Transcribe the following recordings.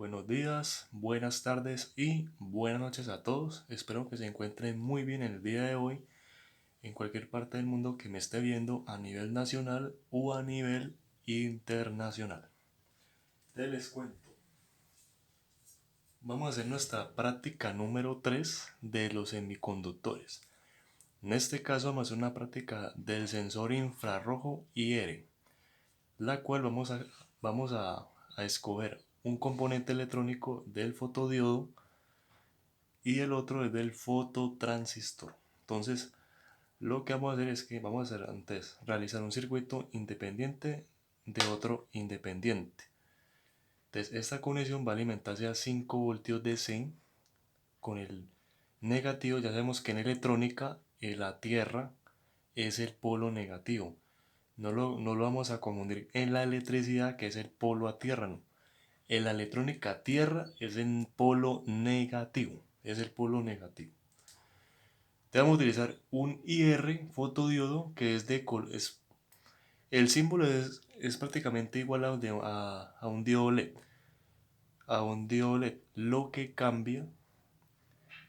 Buenos días, buenas tardes y buenas noches a todos. Espero que se encuentren muy bien en el día de hoy en cualquier parte del mundo que me esté viendo a nivel nacional o a nivel internacional. Les cuento. Vamos a hacer nuestra práctica número 3 de los semiconductores. En este caso vamos a hacer una práctica del sensor infrarrojo IR, la cual vamos a escoger un componente electrónico del fotodiodo y el otro es del fototransistor. Entonces, lo que vamos a hacer es que vamos a hacer antes realizar un circuito independiente de otro independiente. Entonces, esta conexión va a alimentarse a 5 voltios DC con el negativo. Ya sabemos que en electrónica la tierra es el polo negativo. No lo vamos a confundir en la electricidad, que es el polo a tierra, no. En la electrónica tierra es el polo negativo, es el polo negativo. Te vamos a utilizar un IR fotodiodo que es de color. El símbolo es prácticamente igual a un diodo LED. A un diodo LED. Lo que cambia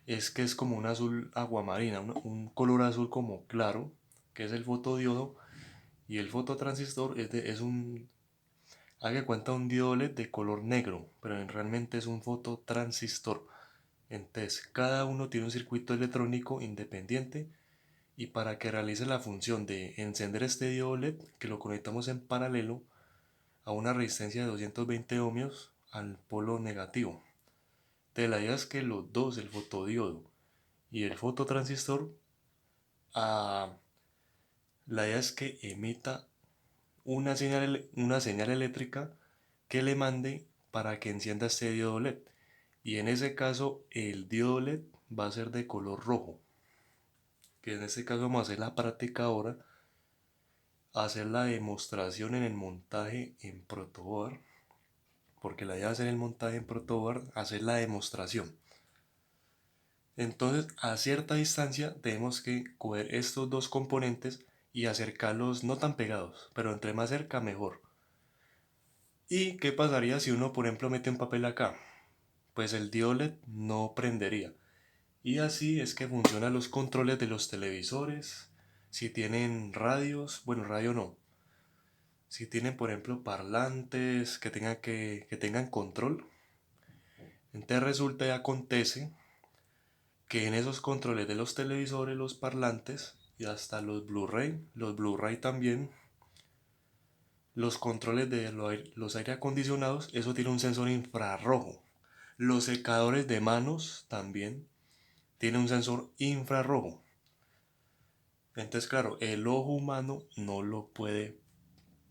es que es como un azul aguamarina, un color azul como claro, que es el fotodiodo. Y el fototransistor es un, haga de cuenta, un diodo LED de color negro, pero realmente es un fototransistor. Entonces, cada uno tiene un circuito electrónico independiente y para que realice la función de encender este diodo LED, que lo conectamos en paralelo a una resistencia de 220 ohmios al polo negativo. Entonces, la idea es que los dos, el fotodiodo y el fototransistor, ah, la idea es que emita una señal eléctrica que le mande para que encienda este diodo LED. Y en ese caso, el diodo LED va a ser de color rojo. Que en este caso vamos a hacer la práctica ahora, hacer la demostración en el montaje en protoboard, porque la idea de hacer el montaje en protoboard, hacer la demostración. Entonces, a cierta distancia tenemos que coger estos dos componentes y acercarlos no tan pegados, pero entre más cerca mejor. ¿Y qué pasaría si uno, por ejemplo, mete un papel acá? Pues el diodo LED no prendería. Y así es que funcionan los controles de los televisores. Si tienen radios, bueno, radio no. Si tienen, por ejemplo, parlantes que tengan control. Entonces resulta y acontece que en esos controles de los televisores, los parlantes y hasta los Blu-ray también, los controles de los aire acondicionados, eso tiene un sensor infrarrojo. Los secadores de manos también tienen un sensor infrarrojo. Entonces, claro, el ojo humano no lo puede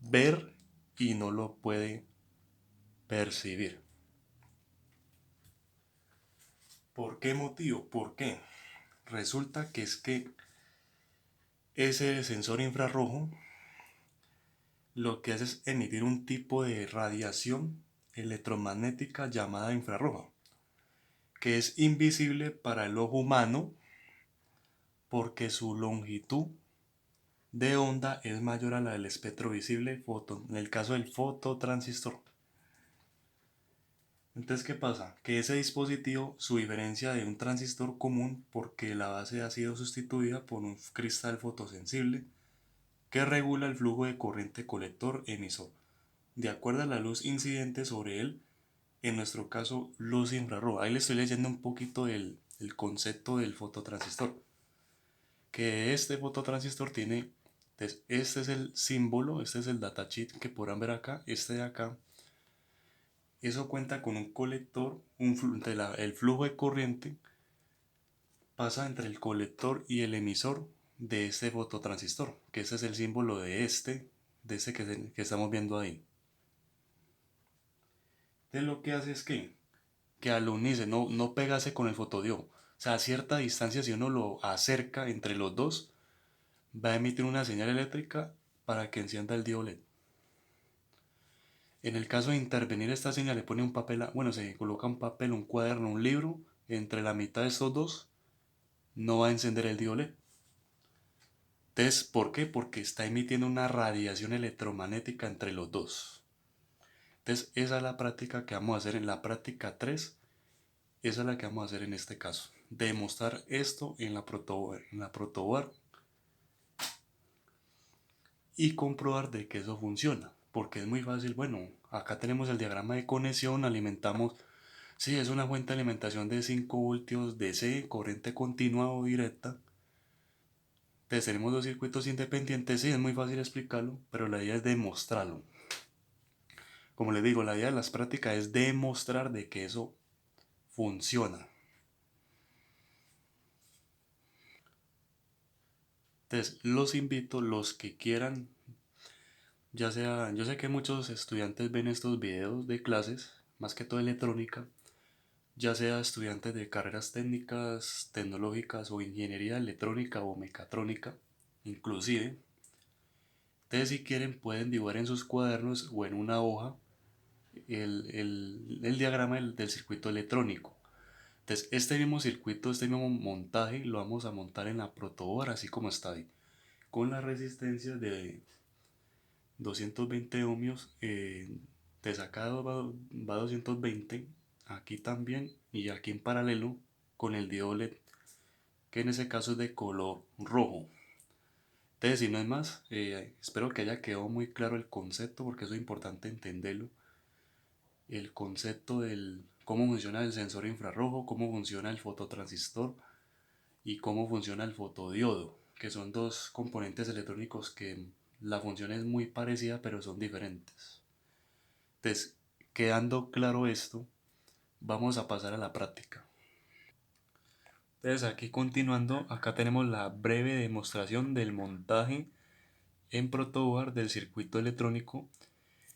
ver y no lo puede percibir. ¿Por qué motivo? ¿Por qué? Resulta que es que ese sensor infrarrojo lo que hace es emitir un tipo de radiación electromagnética llamada infrarroja, que es invisible para el ojo humano porque su longitud de onda es mayor a la del espectro visible en el caso del fototransistor. Entonces, ¿qué pasa? Que ese dispositivo, su diferencia de un transistor común, porque la base ha sido sustituida por un cristal fotosensible que regula el flujo de corriente colector-emisor, de acuerdo a la luz incidente sobre él, en nuestro caso luz infrarroja. Ahí le estoy leyendo un poquito el concepto del fototransistor. Que este fototransistor tiene, entonces, este es el símbolo, este es el datasheet que podrán ver acá, este de acá. Eso cuenta con un colector, el flujo de corriente pasa entre el colector y el emisor de este fototransistor, que ese es el símbolo de este que estamos viendo ahí. Entonces lo que hace es que al unirse, no pegase con el fotodiodo. O sea, a cierta distancia, si uno lo acerca entre los dos, va a emitir una señal eléctrica para que encienda el diodo LED. En el caso de intervenir esta señal, le pone un papel, bueno, se coloca un papel, un cuaderno, un libro entre la mitad de estos dos, no va a encender el diodo LED. Entonces, ¿por qué? Porque está emitiendo una radiación electromagnética entre los dos. Entonces esa es la práctica que vamos a hacer en la práctica 3. Esa es la que vamos a hacer en este caso. Demostrar esto en la protoboard y comprobar de que eso funciona. Porque es muy fácil. Bueno, acá tenemos el diagrama de conexión. Alimentamos. Sí, es una fuente de alimentación de 5 voltios DC, corriente continua o directa. Entonces tenemos dos circuitos independientes. Sí, es muy fácil explicarlo, pero la idea es demostrarlo. Como les digo, la idea de las prácticas es demostrar de que eso funciona. Entonces, los invito, los que quieran, ya sea, yo sé que muchos estudiantes ven estos videos de clases, más que todo electrónica, ya sea estudiantes de carreras técnicas, tecnológicas o ingeniería electrónica o mecatrónica, inclusive. Ustedes si quieren pueden dibujar en sus cuadernos o en una hoja el diagrama del circuito electrónico. Entonces, este mismo circuito, este mismo montaje, lo vamos a montar en la protoboard, así como está ahí, con la resistencia de 220 ohmios. Desacado va 220, aquí también, y aquí en paralelo con el diodo LED, que en ese caso es de color rojo. Entonces, si no es más, espero que haya quedado muy claro el concepto, porque eso es importante entenderlo. El concepto del cómo funciona el sensor infrarrojo, cómo funciona el fototransistor y cómo funciona el fotodiodo, que son dos componentes electrónicos que la función es muy parecida pero son diferentes. Entonces, quedando claro esto, vamos a pasar a la práctica. Entonces, aquí continuando, acá tenemos la breve demostración del montaje en protoboard del circuito electrónico.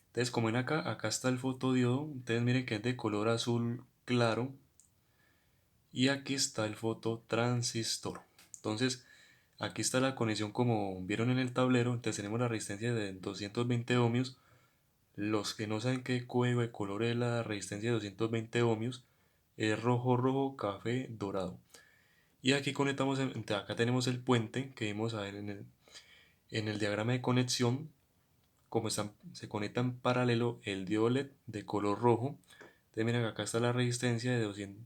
Entonces, como ven acá está el fotodiodo. Ustedes miren que es de color azul claro. Y aquí está el fototransistor. Entonces, aquí está la conexión como vieron en el tablero. Entonces tenemos la resistencia de 220 ohmios. Los que no saben qué código de color es la resistencia de 220 ohmios, es rojo, rojo, café, dorado. Y aquí conectamos, acá tenemos el puente que vimos a ver en el diagrama de conexión. Como se conecta en paralelo el diodo LED de color rojo. Entonces miren, acá está la resistencia de 200.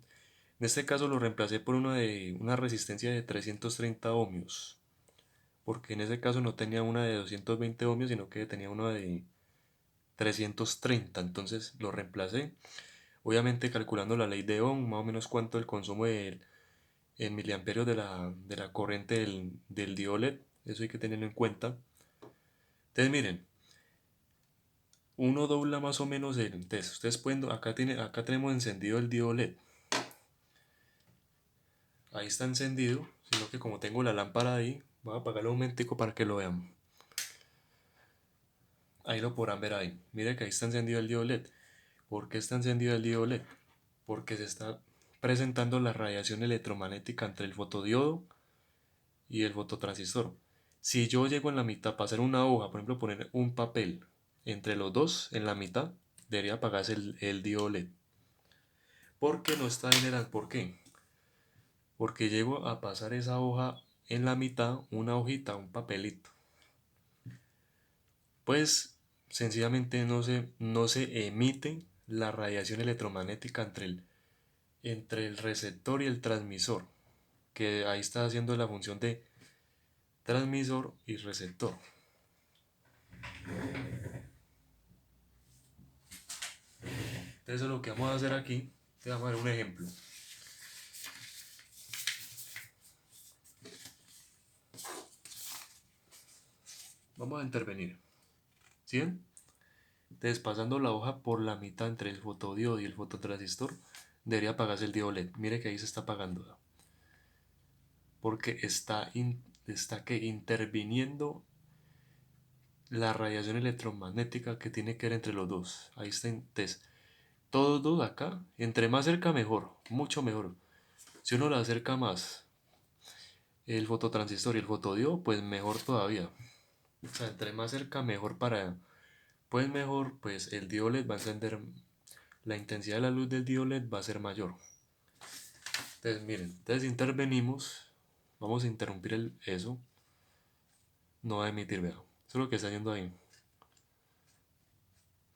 En este caso lo reemplacé por una resistencia de 330 ohmios, porque en ese caso no tenía una de 220 ohmios, sino que tenía una de 330. Entonces lo reemplacé, obviamente calculando la ley de Ohm, más o menos cuánto el consumo en miliamperios de la corriente del diodo LED. Eso hay que tenerlo en cuenta. Entonces miren, uno dobla más o menos entonces ustedes pueden, acá tenemos encendido el diodo LED. Ahí está encendido, sino que como tengo la lámpara ahí, voy a apagarlo un momentico para que lo vean. Ahí lo podrán ver ahí. Mire que ahí está encendido el diodo LED. ¿Por qué está encendido el diodo LED? Porque se está presentando la radiación electromagnética entre el fotodiodo y el fototransistor. Si yo llego en la mitad para hacer una hoja, por ejemplo, poner un papel entre los dos en la mitad, debería apagarse el diodo LED. ¿Por qué no está generando? ¿Por qué? Porque llego a pasar esa hoja en la mitad, una hojita, un papelito. Pues sencillamente no se emite la radiación electromagnética entre el receptor y el transmisor, que ahí está haciendo la función de transmisor y receptor. Entonces lo que vamos a hacer aquí, te voy a dar un ejemplo. Vamos a intervenir, ¿sí ven? Entonces pasando la hoja por la mitad entre el fotodiodo y el fototransistor, debería apagarse el diodo LED. Mire que ahí se está apagando, porque está que interviniendo la radiación electromagnética que tiene que ver entre los dos. Ahí está. Entonces, todos dos acá, entre más cerca mejor, mucho mejor. Si uno le acerca más el fototransistor y el fotodiodo, pues mejor todavía. O sea, entre más cerca mejor pues mejor, pues el diodo LED va a encender, la intensidad de la luz del diodo LED va a ser mayor. Entonces, miren, entonces intervenimos, vamos a interrumpir eso, no va a emitir, vea. Eso es lo que está yendo ahí.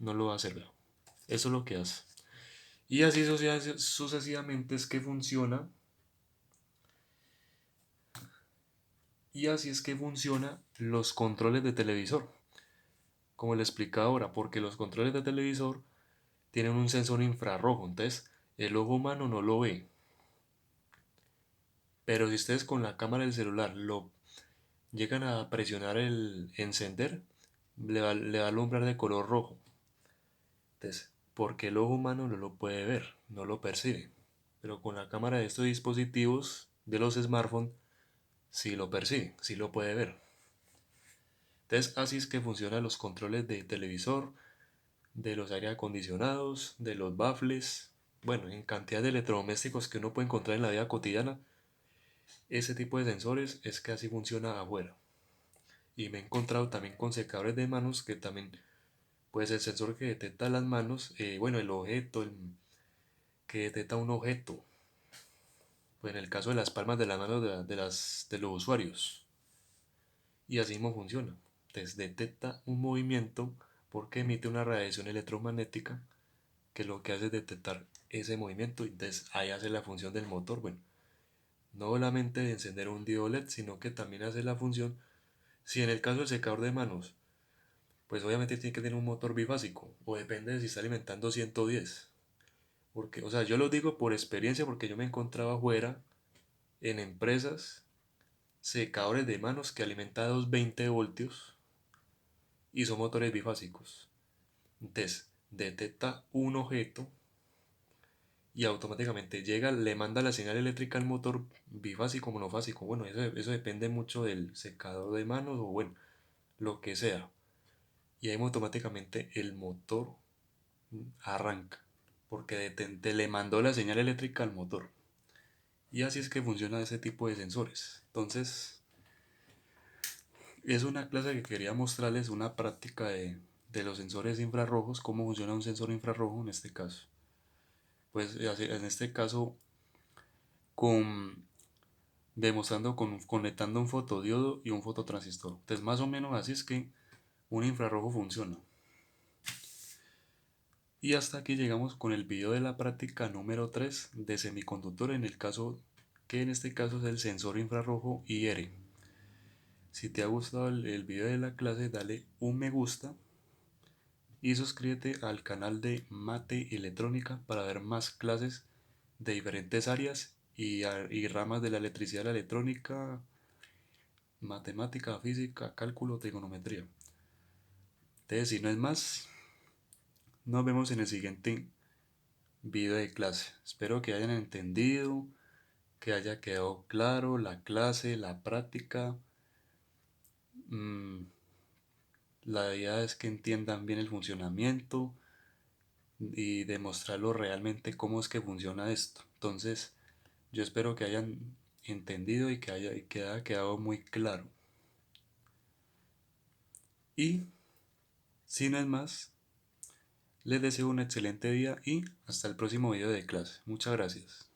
No lo va a hacer, vea. Eso es lo que hace. Y así sucesivamente es que funciona. Y así es que funciona los controles de televisor. Como le explicaba ahora, porque los controles de televisor tienen un sensor infrarrojo, entonces el ojo humano no lo ve. Pero si ustedes con la cámara del celular lo llegan a presionar el encender, le va a alumbrar de color rojo. Entonces, porque el ojo humano no lo puede ver, no lo percibe. Pero con la cámara de estos dispositivos, de los smartphones, sí lo percibe, sí lo puede ver. Entonces, así es que funcionan los controles de televisor, de los aire acondicionados, de los baffles, bueno, en cantidad de electrodomésticos que uno puede encontrar en la vida cotidiana. Ese tipo de sensores es que así funciona afuera. Y me he encontrado también con secadores de manos que también, pues el sensor que detecta las manos, bueno, el objeto, que detecta un objeto, pues en el caso de las palmas de las manos de los usuarios. Y así mismo funciona. Entonces detecta un movimiento porque emite una radiación electromagnética que lo que hace es detectar ese movimiento y entonces ahí hace la función del motor. Bueno, no solamente de encender un diodo LED, sino que también hace la función, si en el caso del secador de manos, pues obviamente tiene que tener un motor bifásico, o depende de si está alimentando 110. Porque, o sea, yo lo digo por experiencia porque yo me encontraba afuera en empresas secadores de manos que alimentan a 220 voltios y son motores bifásicos. Entonces, detecta un objeto y automáticamente llega, le manda la señal eléctrica al motor bifásico o monofásico. Bueno, eso depende mucho del secador de manos o bueno, lo que sea. Y ahí automáticamente el motor arranca porque le mandó la señal eléctrica al motor. Y así es que funciona ese tipo de sensores. Entonces, es una clase que quería mostrarles una práctica de los sensores infrarrojos, cómo funciona un sensor infrarrojo en este caso. Pues en este caso, con, demostrando conectando un fotodiodo y un fototransistor. Entonces, más o menos así es que un infrarrojo funciona. Y hasta aquí llegamos con el video de la práctica número 3 de semiconductor en el caso que en este caso es el sensor infrarrojo IR. Si te ha gustado el video de la clase, dale un me gusta y suscríbete al canal de Mate Electrónica para ver más clases de diferentes áreas y ramas de la electricidad, la electrónica, matemática, física, cálculo, trigonometría. Entonces, si no es más, nos vemos en el siguiente video de clase. Espero que hayan entendido, que haya quedado claro la clase, la práctica. Mm, la idea es que entiendan bien el funcionamiento y demostrarlo realmente cómo es que funciona esto. Entonces, yo espero que hayan entendido y que haya quedado muy claro. Y, si no es más, les deseo un excelente día y hasta el próximo video de clase. Muchas gracias.